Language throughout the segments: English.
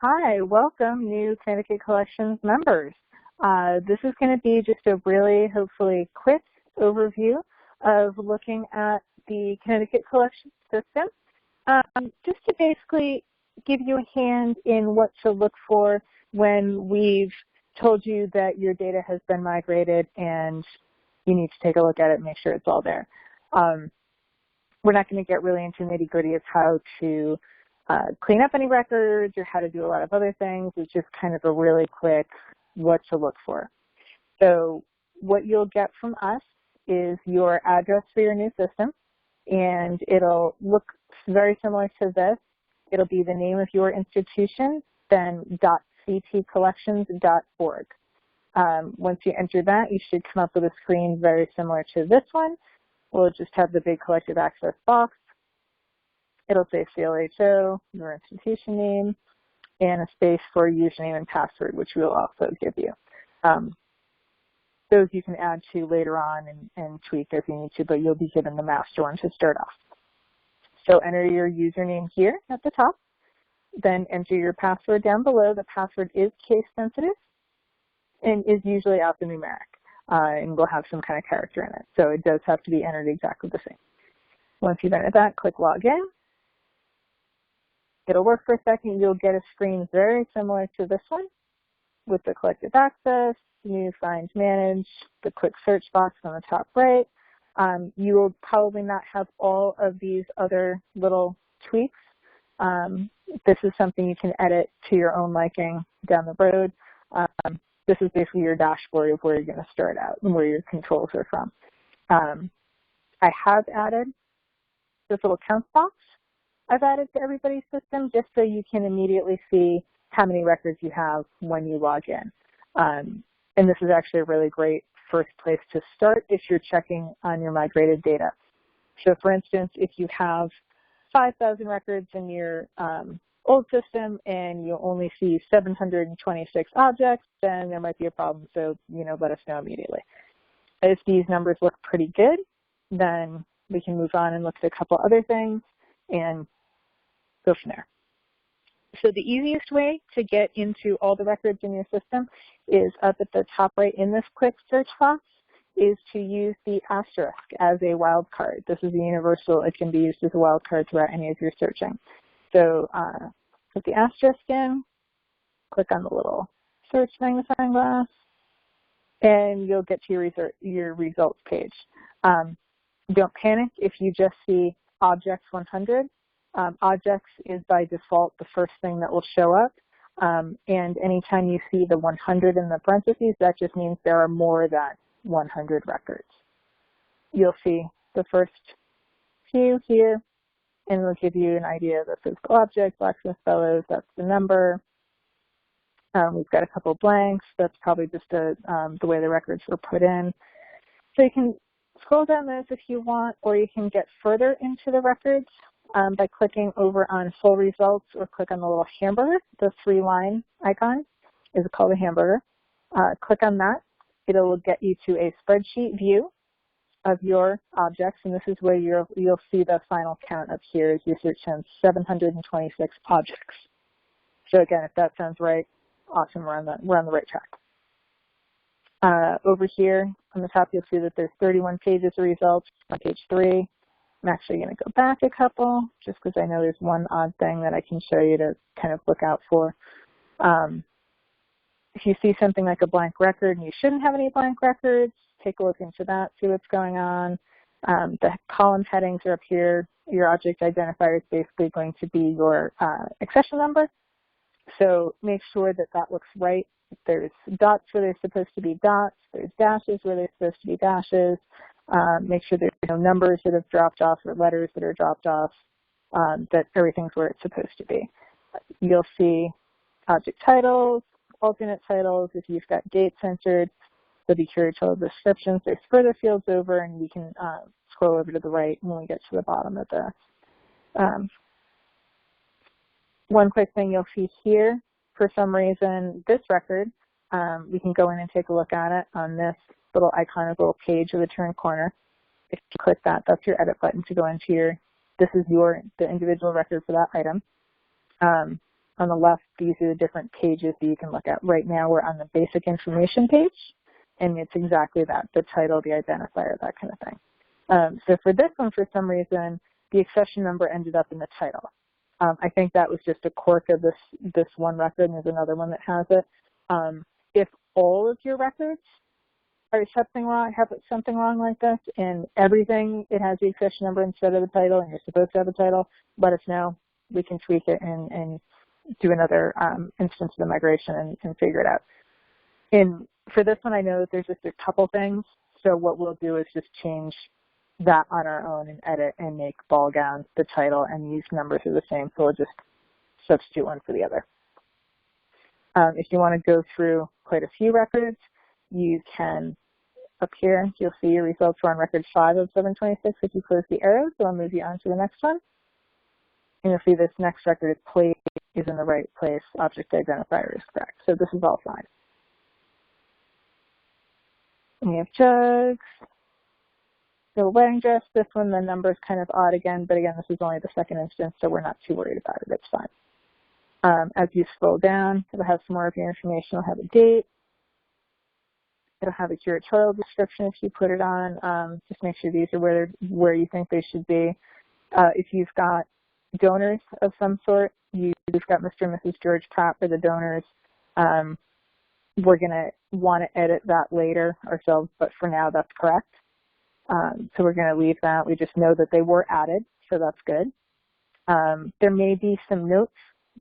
Hi, welcome new Connecticut Collections members. This is going to be just a really, hopefully, quick overview of looking at the Connecticut Collections system, just to basically give you a hand in what to look for when we've told you that your data has been migrated and you need to take a look at it and make sure it's all there. We're not going to get really into nitty-gritty of how to clean up any records or how to do a lot of other things. It's just kind of a really quick what to look for. So what you'll get from us is your address for your new system, and it'll look very similar to this. It'll be the name of your institution, then .ctcollections.org. Once you enter that, you should come up with a screen very similar to this one. We'll just have the big collective access box. It'll say CLHO, your institution name, and a space for username and password, which we'll also give you. Those you can add to later on and tweak if you need to, but you'll be given the master one to start off. So enter your username here at the top, then enter your password down below. The password is case sensitive and is usually alphanumeric, and will have some kind of character in it. So it does have to be entered exactly the same. Once you've entered that, click login. It'll work for a second. You'll get a screen very similar to this one with the collective access, new find manage, the quick search box on the top right. You will probably not have all of these other little tweaks. This is something you can edit to your own liking down the road. This is basically your dashboard of where you're going to start out and where your controls are from. I have added this little count box. I've added to everybody's system just so you can immediately see how many records you have when you log in. And this is actually a really great first place to start if you're checking on your migrated data. So for instance, if you have 5,000 records in your old system and you only see 726 objects, then there might be a problem. So, let us know immediately. If these numbers look pretty good, then we can move on and look at a couple other things and go from there. So the easiest way to get into all the records in your system is up at the top right in this quick search box is to use the asterisk as a wildcard. This is universal. It can be used as a wildcard throughout any of your searching. So put the asterisk in, click on the little search magnifying glass, and you'll get to your results page. Don't panic if you just see objects 100. Objects is by default the first thing that will show up. And anytime you see the 100 in the parentheses, that just means there are more than 100 records. You'll see the first few here, and it'll give you an idea of the physical object, Blacksmith Fellows, that's the number. We've got a couple blanks. That's probably just the way the records were put in. So you can scroll down those if you want, or you can get further into the records by clicking over on full results or click on the little hamburger, the 3-line icon is called a hamburger. Click on that. It'll get you to a spreadsheet view of your objects, and this is where you'll see the final count up here as your search shows 726 objects. So again, if that sounds right, awesome, we're on the right track. Over here on the top, you'll see that there's 31 pages of results on page 3. I'm actually going to go back a couple just because I know there's one odd thing that I can show you to kind of look out for. If you see something like a blank record and you shouldn't have any blank records, take a look into that, see what's going on. The column headings are up here. Your object identifier is basically going to be your accession number. So make sure that that looks right. There's dots where there's supposed to be dots. There's dashes where there's supposed to be dashes. Make sure there's no numbers that have dropped off or letters that are dropped off, that everything's where it's supposed to be. You'll see object titles, alternate titles. If you've got dates entered, there'll be curatorial descriptions. There's further fields over, and we can scroll over to the right when we get to the bottom of the. One quick thing you'll see here, for some reason, this record, we can go in and take a look at it on this little iconic little page of the turn corner. If you click that, that's your edit button to go into the individual record for that item. On the left, these are the different pages that you can look at. Right now, we're on the basic information page, and it's exactly that, the title, the identifier, that kind of thing. So for this one, for some reason, the accession number ended up in the title. I think that was just a quirk of this one record, and there's another one that has it. If all of your records have something wrong like this, and everything, it has the accession number instead of the title, and you're supposed to have a title, let us know. We can tweak it and do another instance of the migration and figure it out. And for this one, I know that there's just a couple things, so what we'll do is just change that on our own and edit and make ball gowns the title, and these numbers are the same, so we'll just substitute one for the other. If you want to go through quite a few records, you can, up here, you'll see your results were on record 5 of 726 if you close the arrow, so I'll move you on to the next one. And you'll see this next record is plate is in the right place, object identifier is correct. So this is all fine. And we have jugs. So wedding dress, this one, the number is kind of odd again, but again, this is only the second instance, so we're not too worried about it. It's fine. As you scroll down, it'll have some more of your information. It'll have a date. It'll have a curatorial description if you put it on. Just make sure these are where you think they should be. If you've got donors of some sort, you've got Mr. and Mrs. George Pratt for the donors. We're going to want to edit that later ourselves, but for now, that's correct. So we're going to leave that. We just know that they were added, so that's good. There may be some notes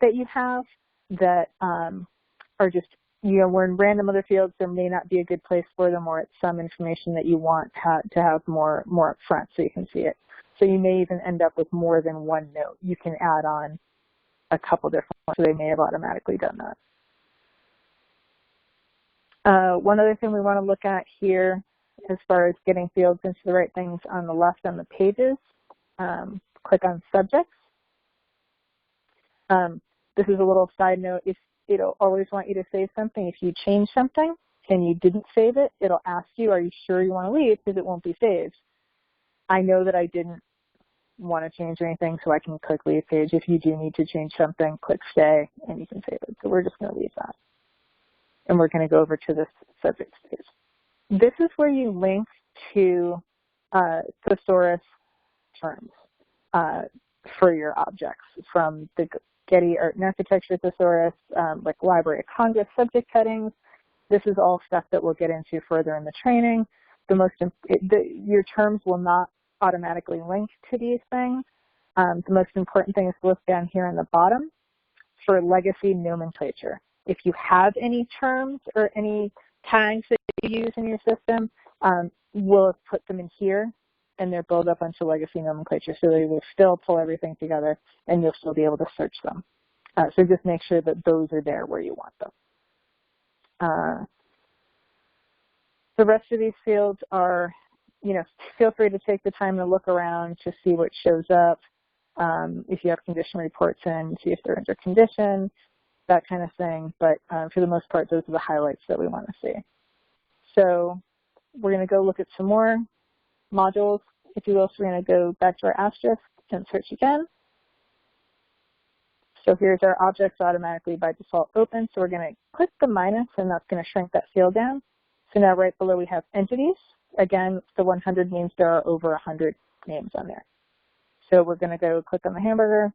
that you have that are just, we're in random other fields. There may not be a good place for them, or it's some information that you want to have more up front so you can see it. So you may even end up with more than one note. You can add on a couple different ones, so they may have automatically done that. One other thing we want to look at here, as far as getting fields into the right things on the left on the pages, click on subjects. This is a little side note. It'll always want you to save something. If you change something and you didn't save it, it'll ask you, are you sure you want to leave, because it won't be saved. I know that I didn't want to change anything, so I can click leave page. If you do need to change something, click stay, and you can save it. So we're just going to leave that. And we're going to go over to this subjects page. This is where you link to thesaurus terms for your objects from the Getty Art and Architecture Thesaurus, like Library of Congress subject headings. This is all stuff that we'll get into further in the training. Your terms will not automatically link to these things. The most important thing is to look down here on the bottom for legacy nomenclature. If you have any terms or any tags that you use in your system, we'll put them in here, and they're built up onto legacy nomenclature, so they will still pull everything together, and you'll still be able to search them. So just make sure that those are there where you want them. The rest of these fields are, feel free to take the time to look around to see what shows up. If you have condition reports in, see if they're under condition, that kind of thing. But for the most part, those are the highlights that we want to see. So we're going to go look at some more modules, if you will. So we're going to go back to our asterisk and search again. So here's our objects automatically by default open. So we're going to click the minus, and that's going to shrink that field down. So now right below we have entities. Again, the 100 means there are over 100 names on there. So we're going to go click on the hamburger.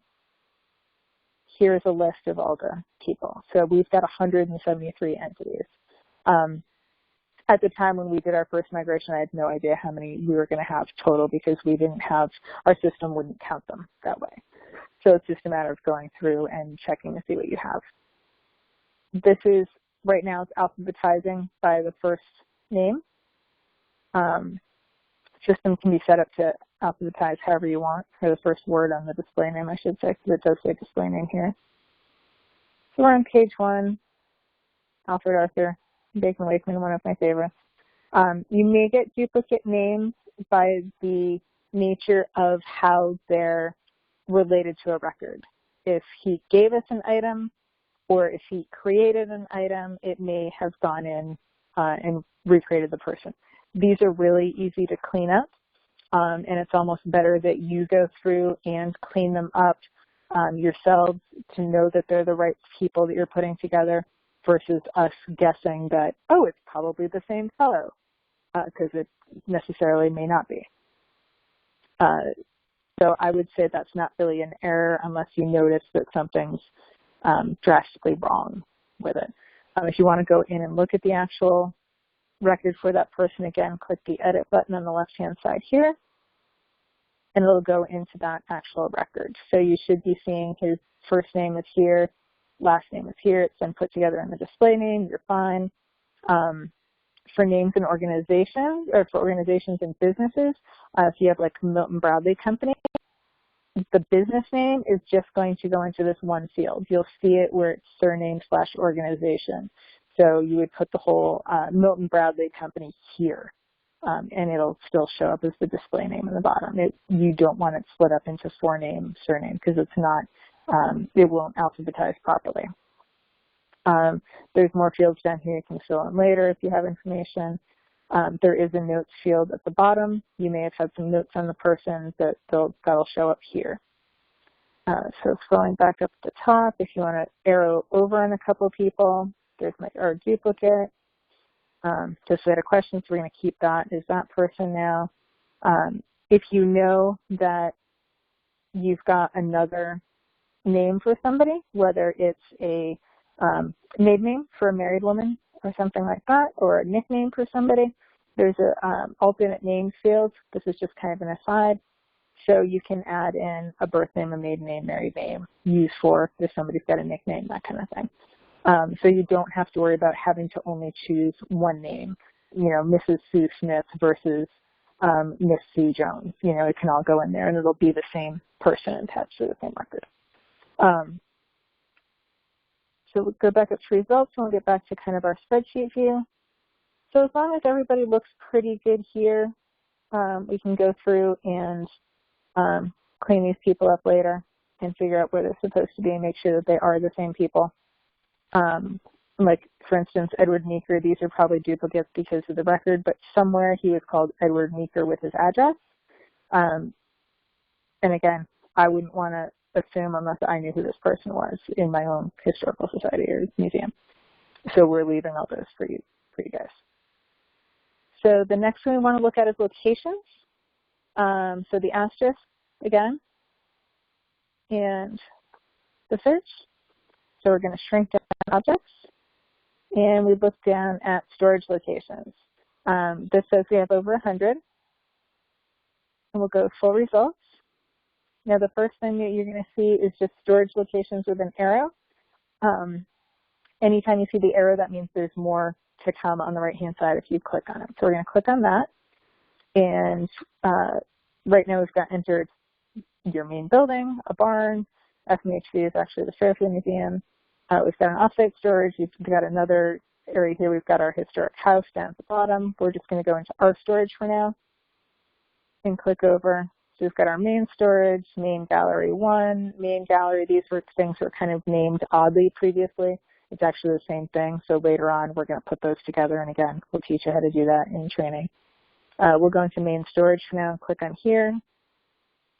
Here's a list of all the people. So we've got 173 entities. At the time when we did our first migration, I had no idea how many we were going to have total, because we didn't have, our system wouldn't count them that way. So it's just a matter of going through and checking to see what you have. This is, right now, it's alphabetizing by the first name. System can be set up to alphabetize however you want, or the first word on the display name, I should say, because it does say display name here. So we're on page 1, Alfred Arthur, Bacon Wakeman, one of my favorites. You may get duplicate names by the nature of how they're related to a record. If he gave us an item, or if he created an item, it may have gone in and recreated the person. These are really easy to clean up, and it's almost better that you go through and clean them up yourselves to know that they're the right people that you're putting together versus us guessing that, oh, it's probably the same fellow, because it necessarily may not be. So I would say that's not really an error unless you notice that something's drastically wrong with it. If you want to go in and look at the actual record for that person, again, click the edit button on the left-hand side here, and it'll go into that actual record. So you should be seeing his first name is here, last name is here. It's been put together in the display name. You're fine. For names and organizations, or for organizations and businesses, if you have like Milton Bradley Company, the business name is just going to go into this one field. You'll see it where it's surname/organization. So you would put the whole Milton Bradley Company here, and it'll still show up as the display name in the bottom. You don't want it split up into forename, surname, because it's not, it won't alphabetize properly. There's more fields down here you can fill in later if you have information. There is a notes field at the bottom. You may have had some notes on the person that'll show up here. So scrolling back up at the top, if you want to arrow over on a couple people, there's our duplicate. Just we had a question, so we're going to keep that as that person now. If you know that you've got another name for somebody, whether it's a maiden name for a married woman or something like that, or a nickname for somebody, there's a alternate names field. This is just kind of an aside. So you can add in a birth name, a maiden name, married name, use for if somebody's got a nickname, that kind of thing. So you don't have to worry about having to only choose one name, Mrs. Sue Smith versus Miss Sue Jones. It can all go in there and it'll be the same person attached to the same record. So we'll go back up to results and we'll get back to kind of our spreadsheet view. So as long as everybody looks pretty good here, we can go through and clean these people up later and figure out where they're supposed to be and make sure that they are the same people. Like, for instance, Edward Meeker, these are probably duplicates because of the record, but somewhere he was called Edward Meeker with his address. And again, I wouldn't want to assume unless I knew who this person was in my own historical society or museum. So we're leaving all those for you guys. So the next one we want to look at is locations. So the asterisk again, and the search. So we're going to shrink down objects, and we look down at storage locations. This says we have over 100, and we'll go full results. Now the first thing that you're going to see is just storage locations with an arrow. Anytime you see the arrow, that means there's more to come on the right-hand side if you click on it. So we're going to click on that, and right now we've got entered your main building, a barn. FMHV is actually the Fairfield Museum. We've got an offsite storage. We've got another area here. We've got our historic house down at the bottom. We're just going to go into our storage for now and click over. So we've got our main storage, main gallery 1, main gallery. These were things that were kind of named oddly previously. It's actually the same thing. So later on, we're going to put those together. And again, we'll teach you how to do that in training. We'll go into main storage for now and click on here.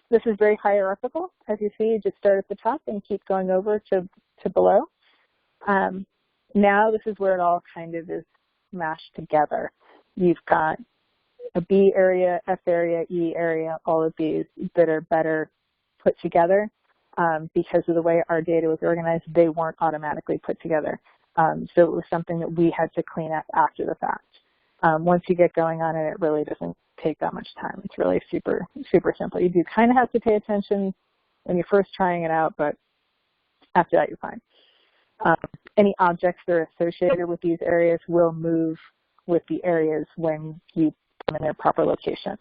This is very hierarchical. As you see, you just start at the top and keep going over to below. Now this is where it all kind of is mashed together. You've got a B area, F area, E area, all of these that are better put together. Because of the way our data was organized, they weren't automatically put together. So it was something that we had to clean up after the fact. Once you get going on it, it really doesn't take that much time. It's really super, super simple. You do kind of have to pay attention when you're first trying it out, but after that, you're fine. Any objects that are associated with these areas will move with the areas when you put them in their proper location.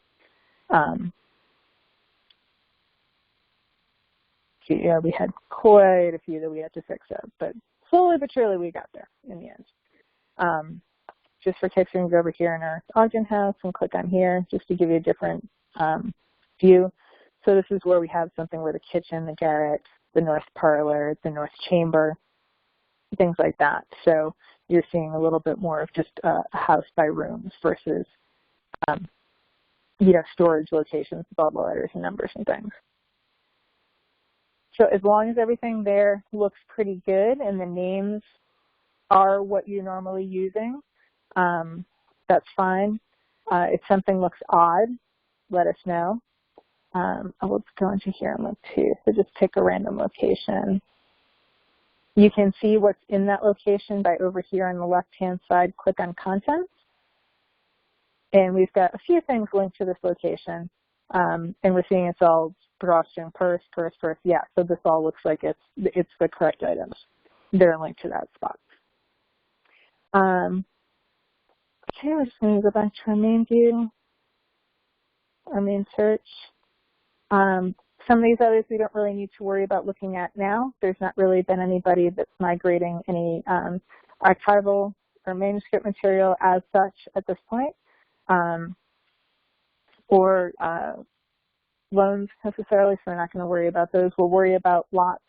Yeah, we had quite a few that we had to fix up, but slowly but surely we got there in the end. Just for tips, we can go over here in our Ogden house and click on here just to give you a different view. So this is where we have something where the kitchen, the garret, the north parlor, the north chamber, things like that. So you're seeing a little bit more of just a house by rooms versus, storage locations with all the letters and numbers and things. So as long as everything there looks pretty good and the names are what you're normally using, that's fine. If something looks odd, let us know. Let's go into here and look too. So just pick a random location. You can see what's in that location by over here on the left-hand side, click on Contents. And we've got a few things linked to this location. And we're seeing it's all drawstring, purse. Yeah, so this all looks like it's the correct items. They're linked to that spot. Okay, we're just going to go back to our main view, our main search. Some of these others we don't really need to worry about looking at now. There's not really been anybody that's migrating any archival or manuscript material as such at this point, or loans necessarily, so we're not going to worry about those. We'll worry about lots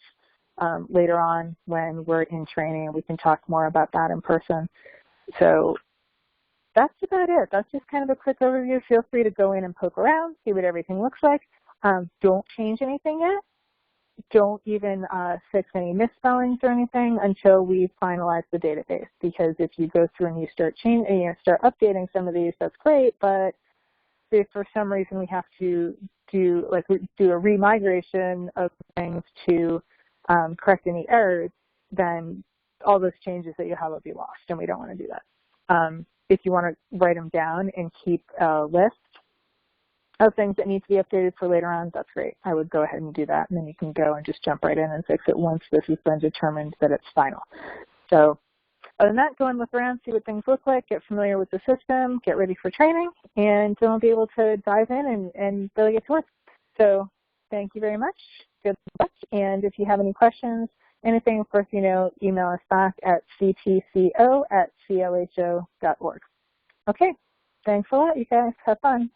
later on when we're in training, and we can talk more about that in person. So that's about it. That's just kind of a quick overview. Feel free to go in and poke around, see what everything looks like. Don't change anything yet. Don't even fix any misspellings or anything until we finalize the database. Because if you go through and you start start updating some of these, that's great. But if for some reason we have to do a remigration of things to correct any errors, then all those changes that you have will be lost, and we don't want to do that. If you want to write them down and keep a list of things that need to be updated for later on, that's great. I would go ahead and do that, and then you can go and just jump right in and fix it once this has been determined that it's final. So other than that, go and look around, see what things look like, get familiar with the system, get ready for training, and then we'll be able to dive in and really get to work. So thank you very much. Good luck. And if you have any questions, anything, of course, email us back at ctco@clho.org. Okay, thanks a lot, you guys. Have fun.